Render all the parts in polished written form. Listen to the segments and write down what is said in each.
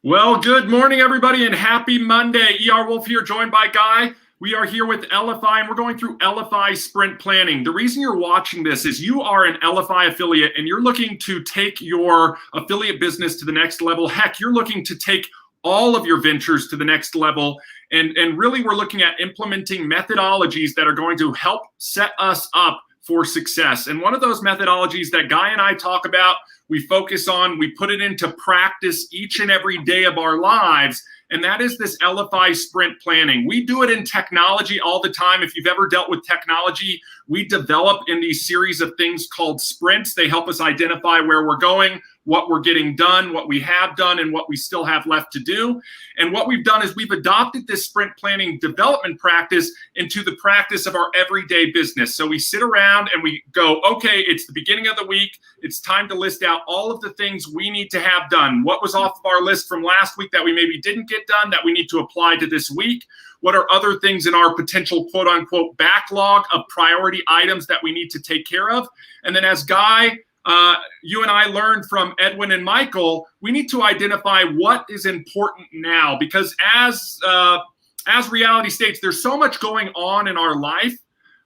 Well, good morning, everybody, and happy Monday. ER Wolf here, joined by Guy. We are here with Elify, and we're going through Elify Sprint Planning. The reason you're watching this is you are an Elify affiliate, and you're looking to take your affiliate business to the next level. Heck, you're looking to take all of your ventures to the next level. And really, we're looking at implementing methodologies that are going to help set us up for success. And one of those methodologies that Guy and I talk about, we focus on, we put it into practice each and every day of our lives, and that is this Elify sprint planning. We do it in technology all the time. If you've ever dealt with technology, we develop in these series of things called sprints. They help us identify where we're going, what we're getting done, what we have done, and what we still have left to do. And what we've done is we've adopted this sprint planning development practice into the practice of our everyday business. So we sit around and we go, okay, it's the beginning of the week. It's time to list out all of the things we need to have done. What was off of our list from last week that we maybe didn't get done that we need to apply to this week? What are other things in our potential quote unquote backlog of priority items that we need to take care of? And then as Guy, you and I learned from Edwin and Michael, we need to identify what is important now, because as reality states, there's so much going on in our life.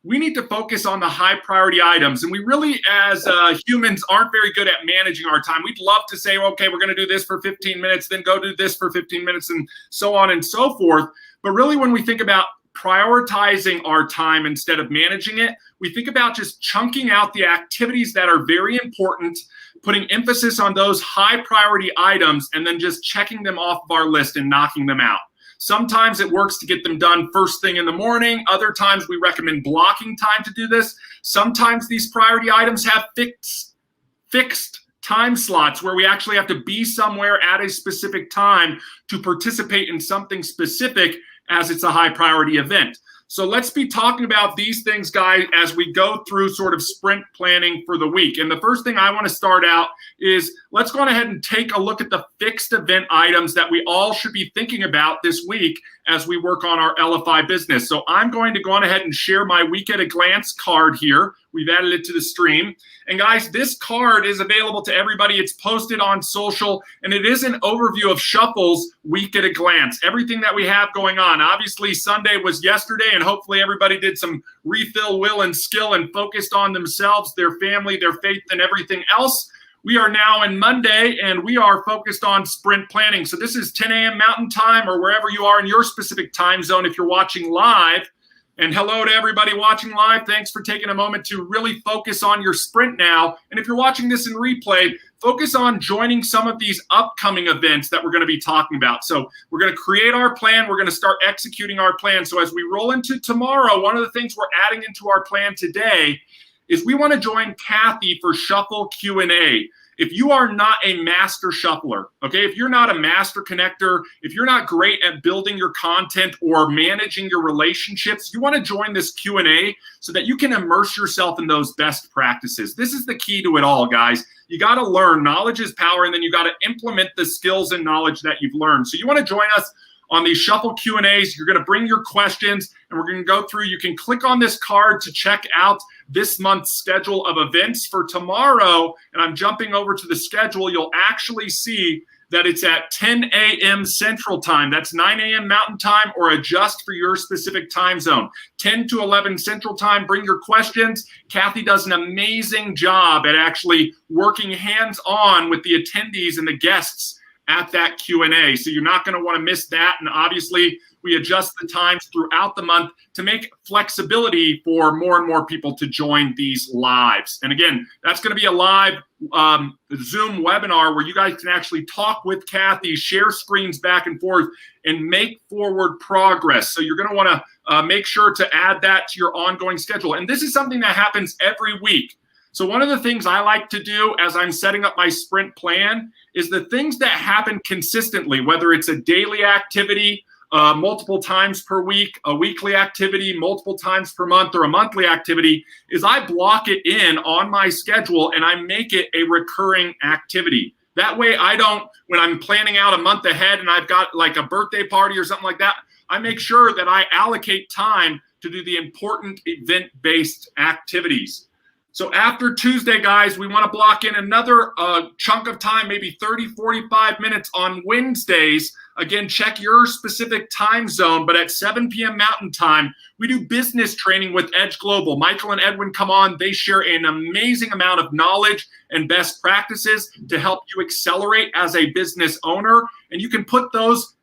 We need to focus on the high priority items. And we really, as humans, aren't very good at managing our time. We'd love to say, okay, we're going to do this for 15 minutes, then go do this for 15 minutes, and so on and so forth. But really, when we think about prioritizing our time instead of managing it, we think about just chunking out the activities that are very important, putting emphasis on those high priority items, and then just checking them off of our list and knocking them out. Sometimes it works to get them done first thing in the morning. Other times we recommend blocking time to do this. Sometimes these priority items have fixed time slots where we actually have to be somewhere at a specific time to participate in something specific, as it's a high priority event. So let's be talking about these things, guys, as we go through sort of sprint planning for the week. And the first thing I want to start out is let's go ahead and take a look at the fixed event items that we all should be thinking about this week as we work on our Elify business. So I'm going to go on ahead and share my week at a glance card here. We've added it to the stream. And guys, this card is available to everybody. It's posted on social, and it is an overview of Shuffle's week at a glance, everything that we have going on. Obviously, Sunday was yesterday, and hopefully everybody did some refill will and skill and focused on themselves, their family, their faith, and everything else. We are now in Monday, and we are focused on sprint planning. So this is 10 a.m. Mountain Time, or wherever you are in your specific time zone if you're watching live. And hello to everybody watching live. Thanks for taking a moment to really focus on your sprint now. And if you're watching this in replay, focus on joining some of these upcoming events that we're going to be talking about. So we're going to create our plan. We're going to start executing our plan. So as we roll into tomorrow, one of the things we're adding into our plan today is we want to join Kathy for Shuffle Q&A. If you are not a master shuffler, okay, if you're not a master connector, if you're not great at building your content or managing your relationships, you want to join this Q&A so that you can immerse yourself in those best practices. This is the key to it all, guys. You got to learn. Knowledge is power, and then you got to implement the skills and knowledge that you've learned. So you want to join us on these Shuffle Q&As. You're going to bring your questions, and we're going to go through. You can click on this card to check out this month's schedule of events for tomorrow. And I'm jumping over to the schedule. You'll actually see that it's at 10 a.m. Central Time. That's 9 a.m. Mountain Time, or adjust for your specific time zone. 10 to 11 Central Time. Bring your questions. Kathy does an amazing job at actually working hands-on with the attendees and the guests at that Q&A. So you're not going to want to miss that. And obviously, we adjust the times throughout the month to make flexibility for more and more people to join these lives. And again, that's going to be a live Zoom webinar where you guys can actually talk with Kathy, share screens back and forth, and make forward progress. So you're going to want to make sure to add that to your ongoing schedule. And this is something that happens every week. So one of the things I like to do as I'm setting up my sprint plan is the things that happen consistently, whether it's a daily activity, multiple times per week, a weekly activity, multiple times per month, or a monthly activity, is I block it in on my schedule and I make it a recurring activity. That way I don't, when I'm planning out a month ahead and I've got like a birthday party or something like that, I make sure that I allocate time to do the important event-based activities. So after Tuesday, guys, we want to block in another chunk of time, maybe 30, 45 minutes on Wednesdays. Again, check your specific time zone, but at 7 p.m. Mountain Time, we do business training with Edge Global. Michael and Edwin come on. They share an amazing amount of knowledge and best practices to help you accelerate as a business owner. And you can put those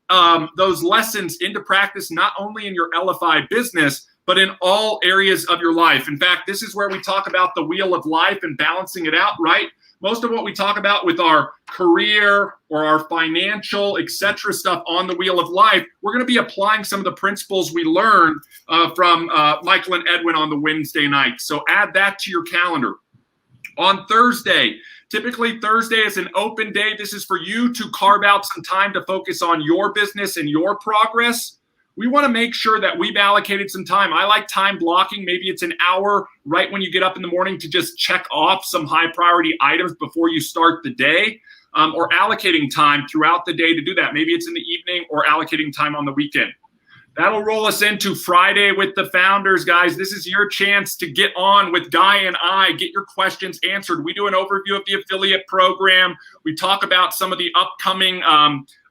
lessons into practice not only in your Elify business, but in all areas of your life. In fact, this is where we talk about the wheel of life and balancing it out, right? Most of what we talk about with our career or our financial, etc. stuff on the wheel of life, we're going to be applying some of the principles we learned from Michael and Edwin on the Wednesday night. So add that to your calendar. On Thursday, typically Thursday is an open day. This is for you to carve out some time to focus on your business and your progress. We want to make sure that we've allocated some time. I like time blocking. Maybe it's an hour right when you get up in the morning to just check off some high priority items before you start the day, or allocating time throughout the day to do that. Maybe it's in the evening or allocating time on the weekend. That'll roll us into Friday with the founders, guys. This is your chance to get on with Guy and I, get your questions answered. We do an overview of the affiliate program. We talk about some of the upcoming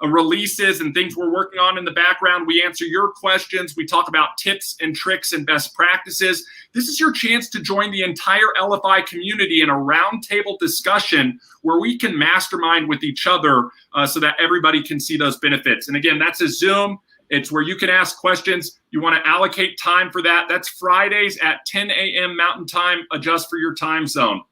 releases and things we're working on in the background. We answer your questions. We talk about tips and tricks and best practices. This is your chance to join the entire Elify community in a roundtable discussion where we can mastermind with each other so that everybody can see those benefits. And again, that's a Zoom. It's where you can ask questions. You want to allocate time for that. That's Fridays at 10 a.m. Mountain Time. Adjust for your time zone.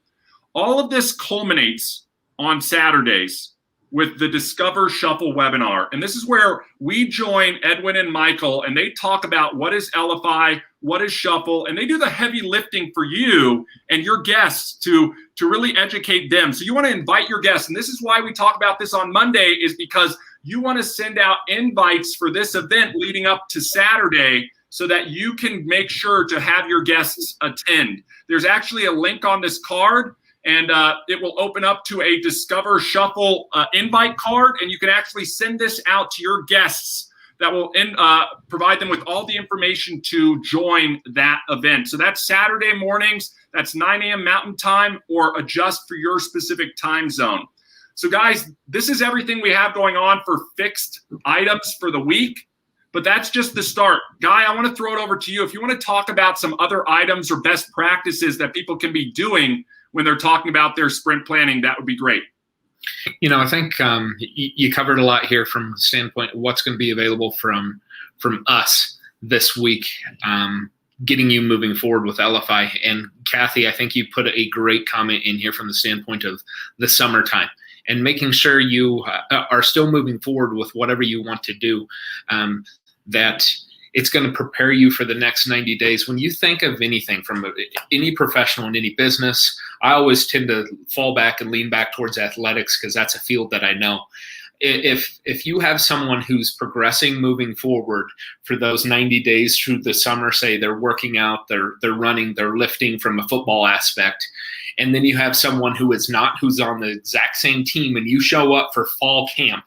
All of this culminates on Saturdays with the Discover Shuffle webinar. And this is where we join Edwin and Michael, and they talk about what is Elify, what is Shuffle, and they do the heavy lifting for you and your guests to really educate them. So you want to invite your guests. And this is why we talk about this on Monday, is because you want to send out invites for this event leading up to Saturday so that you can make sure to have your guests attend. There's actually a link on this card, and it will open up to a Discover Shuffle invite card, and you can actually send this out to your guests. That will provide them with all the information to join that event. So that's Saturday mornings. That's 9 a.m. Mountain Time, or adjust for your specific time zone. So guys, this is everything we have going on for fixed items for the week, but that's just the start. Guy, I want to throw it over to you. If you want to talk about some other items or best practices that people can be doing when they're talking about their sprint planning, that would be great. You know, I think you covered a lot here from the standpoint of what's going to be available from us this week, getting you moving forward with Elify. And Kathy, I think you put a great comment in here from the standpoint of the summertime and making sure you are still moving forward with whatever you want to do, that it's going to prepare you for the next 90 days. When you think of anything from any professional in any business, I always tend to fall back and lean back towards athletics because that's a field that I know. If you have someone who's progressing, moving forward for those 90 days through the summer, say they're working out, they're running, they're lifting from a football aspect, and then you have someone who is not, who's on the exact same team, and you show up for fall camp,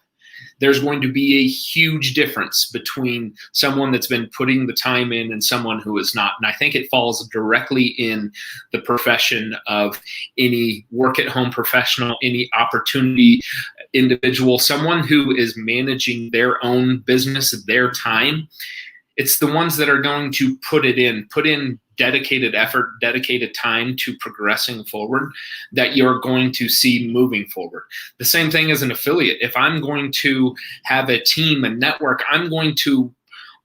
there's going to be a huge difference between someone that's been putting the time in and someone who is not. And I think it falls directly in the profession of any work-at-home professional, any opportunity individual, someone who is managing their own business, their time. It's the ones that are going to put in dedicated effort, dedicated time to progressing forward, that you're going to see moving forward. The same thing as an affiliate. If I'm going to have a team, a network, I'm going to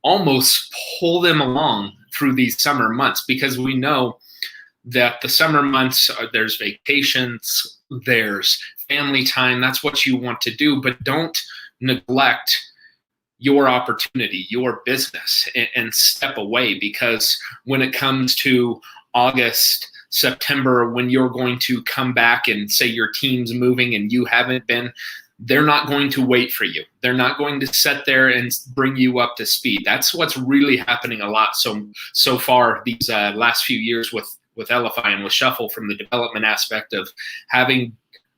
almost pull them along through these summer months, because we know that the summer months, there's vacations, there's family time. That's what you want to do, but don't neglect your opportunity, your business, and step away, because when it comes to August, September, when you're going to come back and say your team's moving and you haven't been, they're not going to wait for you. They're not going to sit there and bring you up to speed. That's what's really happening a lot so far these last few years with Elify and with Shuffle, from the development aspect of having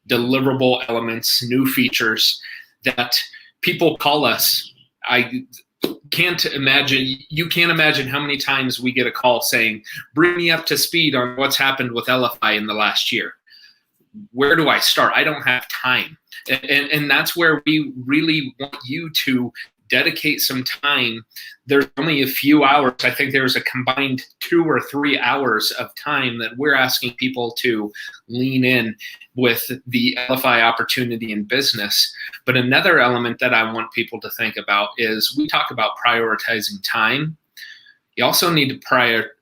deliverable elements, new features that people call us. you can't imagine how many times we get a call saying, bring me up to speed on what's happened with Elify in the last year. Where do I start? I don't have time. And that's where we really want you to dedicate some time. There's only a few hours. I think there's a combined 2 or 3 hours of time that we're asking people to lean in with the Elify opportunity in business. But another element that I want people to think about is we talk about prioritizing time. You also need to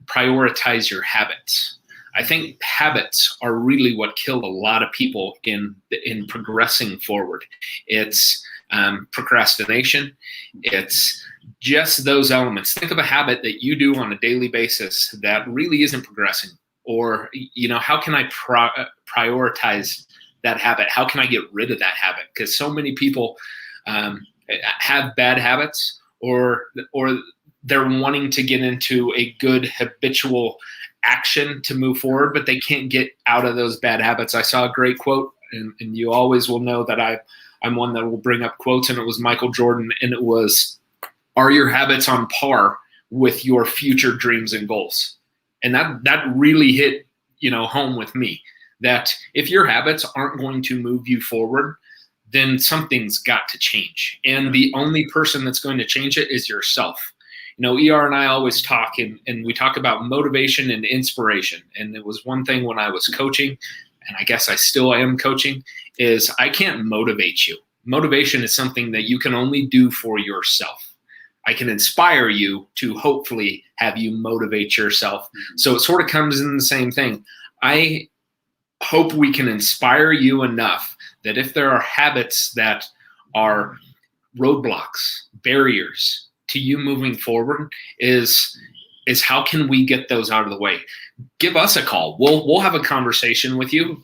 prioritize your habits. I think habits are really what kill a lot of people in progressing forward. It's procrastination. It's just those elements. Think of a habit that you do on a daily basis that really isn't progressing. Or, how can I prioritize that habit? How can I get rid of that habit? Because so many people have bad habits, or they're wanting to get into a good habitual action to move forward, but they can't get out of those bad habits. I saw a great quote, and you always will know that I'm one that will bring up quotes, and it was Michael Jordan, and it was, are your habits on par with your future dreams and goals? And that really hit, home with me, that if your habits aren't going to move you forward, then something's got to change. And the only person that's going to change it is yourself. ER and I always talk, and we talk about motivation and inspiration. And it was one thing when I was coaching, and I guess I still am coaching, is I can't motivate you. Motivation is something that you can only do for yourself. I can inspire you to hopefully have you motivate yourself. So it sort of comes in the same thing. I hope we can inspire you enough that if there are habits that are roadblocks, barriers to you moving forward, is how can we get those out of the way? Give us a call. We'll have a conversation with you.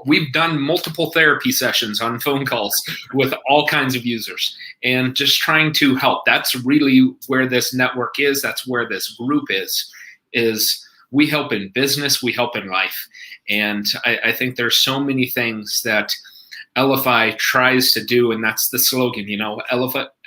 We've done multiple therapy sessions on phone calls with all kinds of users, and just trying to help. That's really where this network is. That's where this group is we help in business, we help in life. And I think there's so many things that Elify tries to do, and that's the slogan,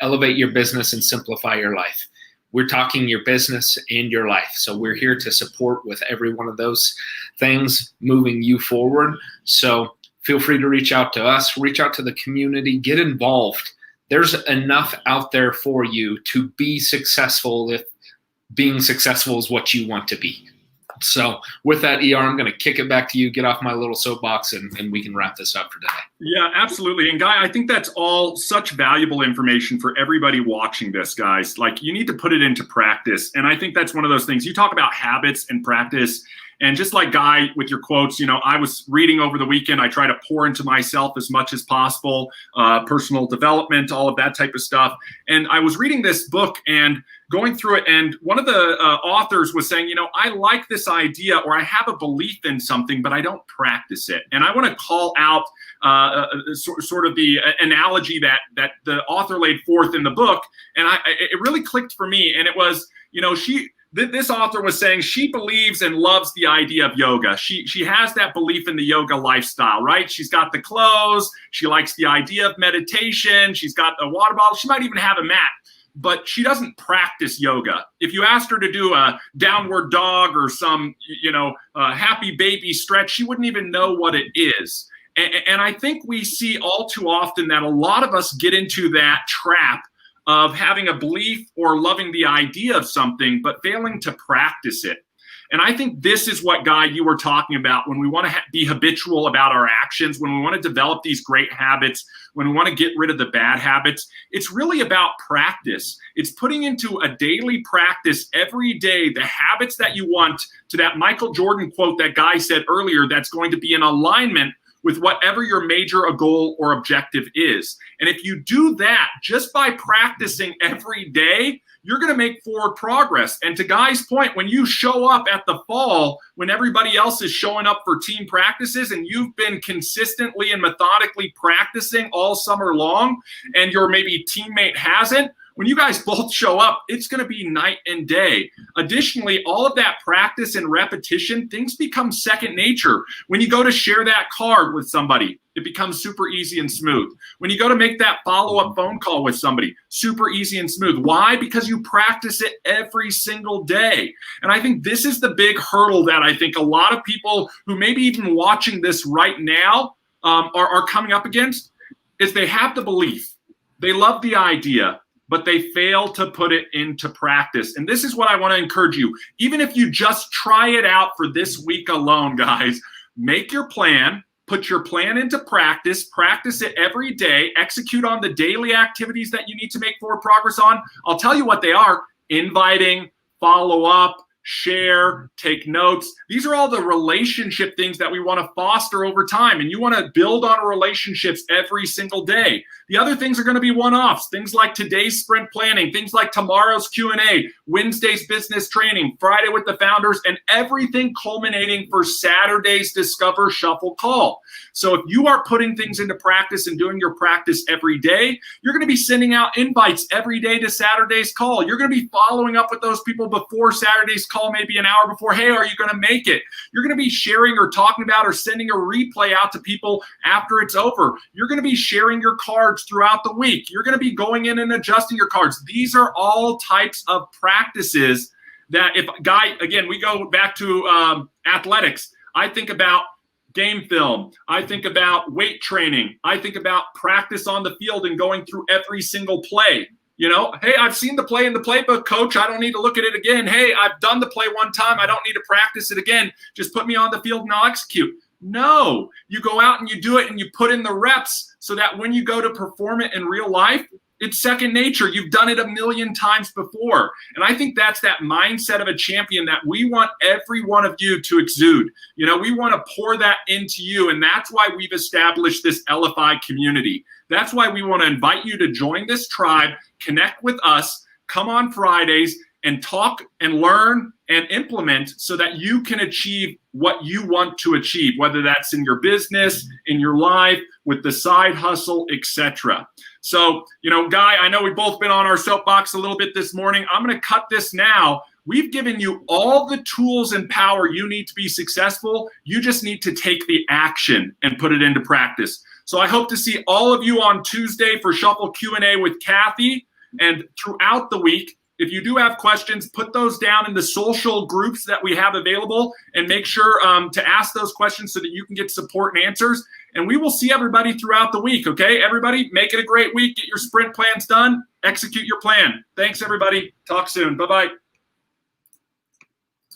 elevate your business and simplify your life. We're talking your business and your life. So we're here to support with every one of those things, moving you forward. So feel free to reach out to us, reach out to the community, get involved. There's enough out there for you to be successful if being successful is what you want to be. So with that, ER, I'm going to kick it back to you, get off my little soapbox, and we can wrap this up for today. Yeah, absolutely. And Guy, I think that's all such valuable information for everybody watching this, guys. Like, you need to put it into practice. And I think that's one of those things. You talk about habits and practice. And just like Guy with your quotes, I was reading over the weekend. I try to pour into myself as much as possible, personal development, all of that type of stuff. And I was reading this book and going through it, and one of the authors was saying, I like this idea, or I have a belief in something, but I don't practice it. And I want to call out sort of the analogy that the author laid forth in the book, and it really clicked for me. And it was, this author was saying she believes and loves the idea of yoga. She has that belief in the yoga lifestyle, right? She's got the clothes. She likes the idea of meditation. She's got a water bottle. She might even have a mat, but she doesn't practice yoga. If you asked her to do a downward dog or some, happy baby stretch, she wouldn't even know what it is. And I think we see all too often that a lot of us get into that trap of having a belief or loving the idea of something, but failing to practice it. And I think this is what, Guy, you were talking about when we want to be habitual about our actions, when we want to develop these great habits, when we want to get rid of the bad habits. It's really about practice. It's putting into a daily practice every day the habits that you want, to that Michael Jordan quote that Guy said earlier, that's going to be in alignment with whatever your major goal or objective is. And if you do that just by practicing every day, you're going to make forward progress. And to Guy's point, when you show up at the fall, when everybody else is showing up for team practices and you've been consistently and methodically practicing all summer long, and your maybe teammate hasn't, when you guys both show up, it's going to be night and day. Additionally, all of that practice and repetition, things become second nature. When you go to share that card with somebody, it becomes super easy and smooth. When you go to make that follow-up phone call with somebody, super easy and smooth. Why? Because you practice it every single day. And I think this is the big hurdle that I think a lot of people who maybe even watching this right now are coming up against, is they have the belief. They love the idea, but they fail to put it into practice. And this is what I want to encourage you. Even if you just try it out for this week alone, guys, make your plan. Put your plan into practice it every day, execute on the daily activities that you need to make forward progress on. I'll tell you what they are: inviting, follow up, share, take notes. These are all the relationship things that we want to foster over time. And you want to build on relationships every single day. The other things are going to be one-offs. Things like today's sprint planning, things like tomorrow's Q&A, Wednesday's business training, Friday with the founders, and everything culminating for Saturday's Discover Shuffle call. So if you are putting things into practice and doing your practice every day, you're going to be sending out invites every day to Saturday's call. You're going to be following up with those people before Saturday's call, maybe an hour before. Hey, are you going to make it? You're going to be sharing or talking about or sending a replay out to people after it's over. You're going to be sharing your cards throughout the week. You're going to be going in and adjusting your cards. These are all types of practices that again, we go back to athletics. I think about game film. I think about weight training. I think about practice on the field and going through every single play. You know, hey, I've seen the play in the playbook, coach. I don't need to look at it again. Hey, I've done the play one time. I don't need to practice it again. Just put me on the field and I'll execute. No, you go out and you do it and you put in the reps so that when you go to perform it in real life, it's second nature. You've done it a million times before. And I think that's that mindset of a champion that we want every one of you to exude. You know, we want to pour that into you. And that's why we've established this Elify community. That's why we want to invite you to join this tribe, connect with us, come on Fridays and talk and learn and implement so that you can achieve what you want to achieve, whether that's in your business, in your life, with the side hustle, etc. So, you know, Guy, I know we've both been on our soapbox a little bit this morning. I'm going to cut this now. We've given you all the tools and power you need to be successful. You just need to take the action and put it into practice. So I hope to see all of you on Tuesday for Shuffle Q&A with Kathy. And throughout the week, if you do have questions, put those down in the social groups that we have available and make sure to ask those questions so that you can get support and answers. And we will see everybody throughout the week, okay? Everybody, make it a great week. Get your sprint plans done. Execute your plan. Thanks, everybody. Talk soon. Bye-bye.